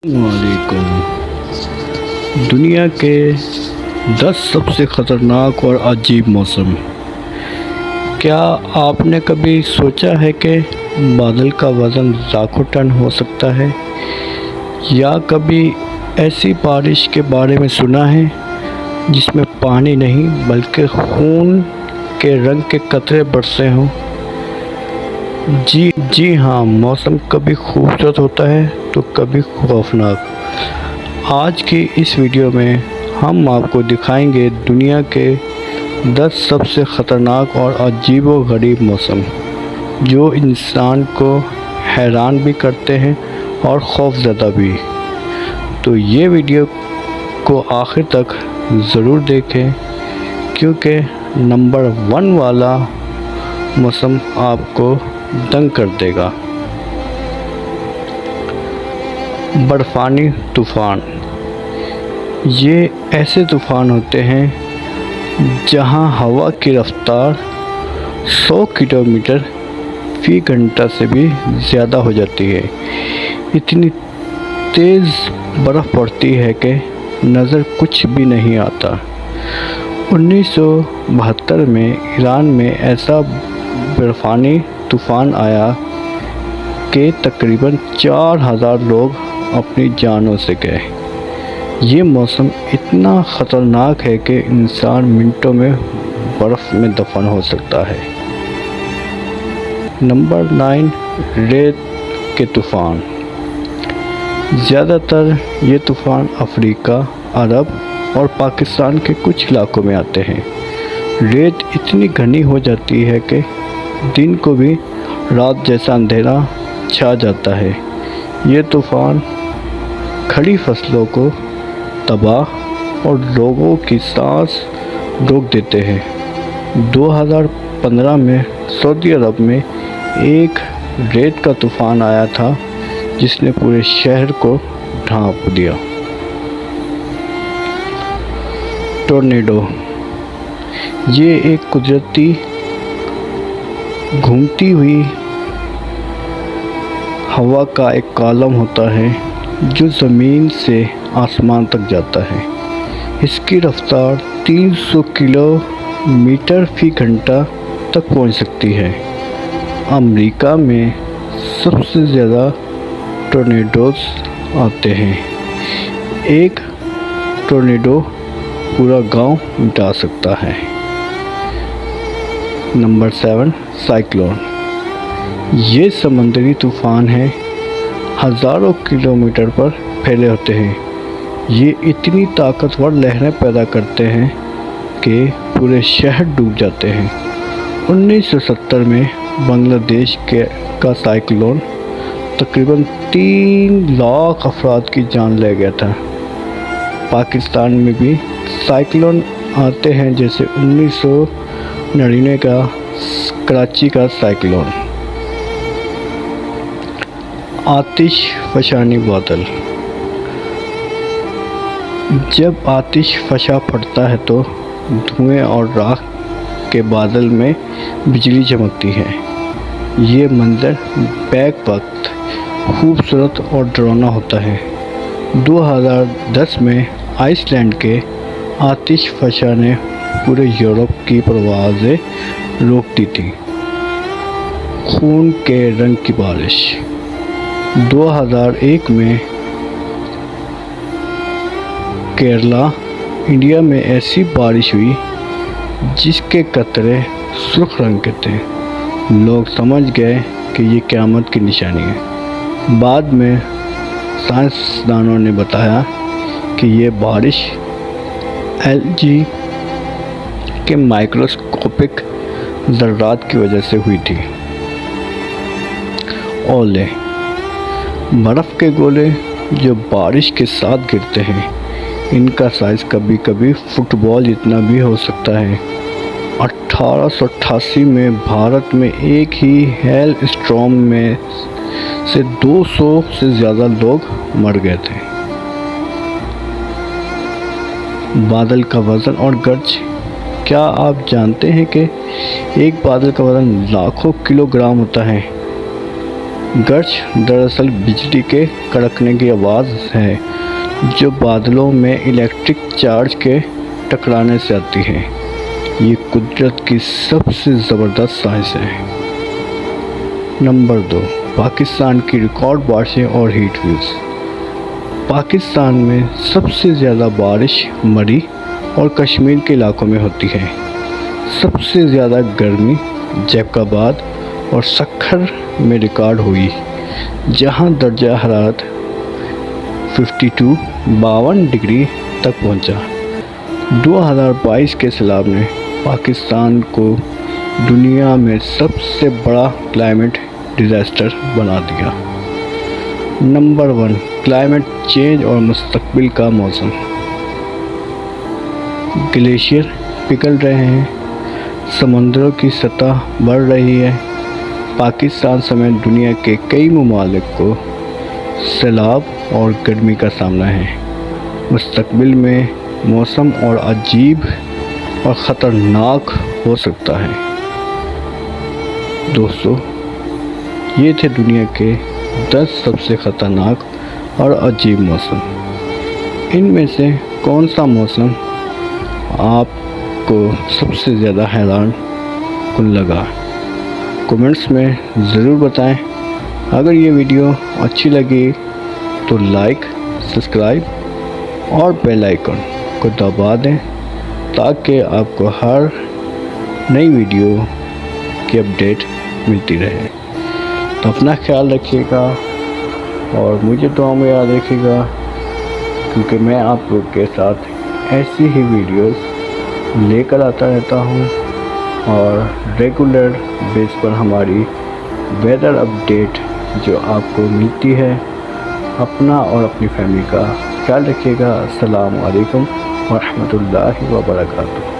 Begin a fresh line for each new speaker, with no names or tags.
वालेकुम। दुनिया के 10 सबसे ख़तरनाक और अजीब मौसम। क्या आपने कभी सोचा है कि बादल का वज़न लाखों टन हो सकता है? या कभी ऐसी बारिश के बारे में सुना है जिसमें पानी नहीं बल्कि खून के रंग के कतरे बरसे हों? जी हाँ, मौसम कभी खूबसूरत होता है तो कभी खौफनाक। आज की इस वीडियो में हम आपको दिखाएंगे दुनिया के 10 सबसे ख़तरनाक और अजीबोगरीब मौसम जो इंसान को हैरान भी करते हैं और खौफज़दा भी। तो ये वीडियो को आखिर तक ज़रूर देखें क्योंकि नंबर 1 वाला मौसम आपको दंग कर देगा। बर्फ़ानी तूफ़ान। ये ऐसे तूफ़ान होते हैं जहां हवा की रफ़्तार 100 किलोमीटर फ़ी घंटा से भी ज़्यादा हो जाती है। इतनी तेज़ बर्फ़ पड़ती है कि नज़र कुछ भी नहीं आता। 1972 में ईरान में ऐसा बर्फ़ानी तूफ़ान आया कि तकरीबन 4000 लोग अपनी जानों से गए। ये मौसम इतना ख़तरनाक है कि इंसान मिनटों में बर्फ़ में दफन हो सकता है। नंबर 9, रेत के तूफ़ान। ज़्यादातर ये तूफ़ान अफ्रीका, अरब और पाकिस्तान के कुछ इलाकों में आते हैं। रेत इतनी घनी हो जाती है कि दिन को भी रात जैसा अंधेरा छा जाता है। ये तूफ़ान खड़ी फसलों को तबाह और लोगों की सांस रोक देते हैं। 2015 में सऊदी अरब में एक रेत का तूफ़ान आया था जिसने पूरे शहर को ढांप दिया। टोर्नेडो। ये एक कुदरती घूमती हुई हवा का एक कॉलम होता है जो ज़मीन से आसमान तक जाता है। इसकी रफ़्तार 300 किलोमीटर फ़ी घंटा तक पहुंच सकती है। अमेरिका में सबसे ज़्यादा टोर्नेडोज़ आते हैं। एक टोर्नेडो पूरा गांव मिटा सकता है। Number 7, cyclone. ये समुद्री तूफ़ान है, हज़ारों किलोमीटर पर फैले होते हैं। ये इतनी ताकतवर लहरें पैदा करते हैं कि पूरे शहर डूब जाते हैं। 1970 में बांग्लादेश का साइक्लोन तकरीबन 3 लाख अफराद की जान ले गया था। पाकिस्तान में भी साइक्लोन आते हैं जैसे 1999 का कराची का साइक्लोन। आतिश फशानी बादल। जब आतिश फशा फटता है तो धुएं और राख के बादल में बिजली चमकती है। ये मंजर बैक वक्त खूबसूरत और डरावना होता है। 2010 में आइसलैंड के आतिश फशा ने पूरे यूरोप की परवाज़ें रोक दी थी। खून के रंग की बारिश। 2001 में केरला, इंडिया में ऐसी बारिश हुई जिसके कतरे सुर्ख रंग के थे। लोग समझ गए कि ये क़यामत की निशानी है। बाद में साइंसदानों ने बताया कि ये बारिश एलजी के माइक्रोस्कोपिक ज़र्रात की वजह से हुई थी। ओले। बर्फ़ के गोले जो बारिश के साथ गिरते हैं, इनका साइज़ कभी कभी फुटबॉल जितना भी हो सकता है। 1888 में भारत में एक ही हेल स्टॉर्म में से 200 से ज़्यादा लोग मर गए थे। बादल का वज़न और गर्ज। क्या आप जानते हैं कि एक बादल का वज़न लाखों किलोग्राम होता है? گرج دراصل بجلی کے کڑکنے کی آواز ہے جو بادلوں میں الیکٹرک چارج کے ٹکرانے سے آتی ہے۔ یہ قدرت کی سب سے زبردست سائنس ہے۔ نمبر 2، پاکستان کی ریکارڈ بارشیں اور ہیٹ ویوز۔ پاکستان میں سب سے زیادہ بارش مری اور کشمیر کے علاقوں میں ہوتی ہے۔ سب سے زیادہ گرمی جیکب آباد اور سکھر میں ریکارڈ ہوئی، جہاں درجہ حرارت 52 ڈگری تک پہنچا۔ 2022 کے سیلاب نے پاکستان کو دنیا میں سب سے بڑا کلائمیٹ ڈیزاسٹر بنا دیا۔ نمبر 1، کلائمیٹ چینج اور مستقبل کا موسم۔ گلیشیئر پگھل رہے ہیں، سمندروں کی سطح بڑھ رہی ہے۔ پاکستان سمیت دنیا کے کئی ممالک کو سیلاب اور گرمی کا سامنا ہے۔ مستقبل میں موسم اور عجیب اور خطرناک ہو سکتا ہے۔ دوستو، یہ تھے دنیا کے 10 سب سے خطرناک اور عجیب موسم۔ ان میں سے کون سا موسم آپ کو سب سے زیادہ حیران کن لگا؟ کومنٹس میں ضرور بتائیں۔ اگر یہ ویڈیو اچھی لگی تو لائک، سبسکرائب اور بیل آئیکن کو دبا دیں تاکہ آپ کو ہر نئی ویڈیو کی اپڈیٹ ملتی رہے۔ تو اپنا خیال رکھیے گا اور مجھے دعا میں یاد رکھیے گا، کیونکہ میں آپ لوگ کے ساتھ ایسی ہی ویڈیوز لے کر آتا رہتا ہوں اور ریگولر بیس پر ہماری ویدر اپڈیٹ جو آپ کو ملتی ہے۔ اپنا اور اپنی فیملی کا خیال رکھیے گا۔ السلام علیکم ورحمۃ اللہ وبرکاتہ۔